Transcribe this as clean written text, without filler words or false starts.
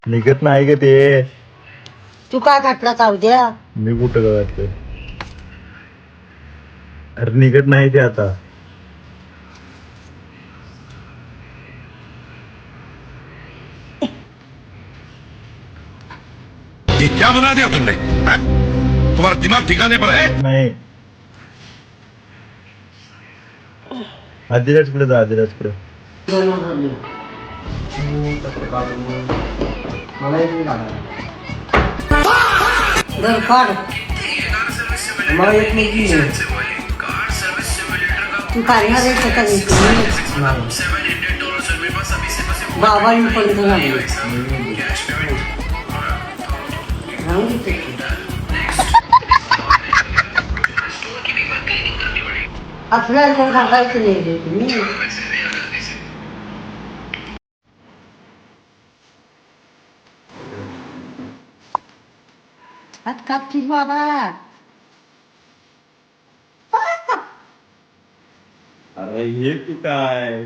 निघत नाही का ते. तू काय घातला चाव द्या. मी कुठं घातलं. अरे निघत नाही ते आता. ये क्या बना दिया तुमने हाँ? तुम्हारा दिमाग ठिकाने पर है? नाही. आदिराजकडे जा, आदिराजकडे. घर काढ. मला येत नाही. तू काढणार आहे का बाबा पण आपल्याला सांगायचं नाही तुम्ही. हात कापतील बाबा. अरे हे तू काय.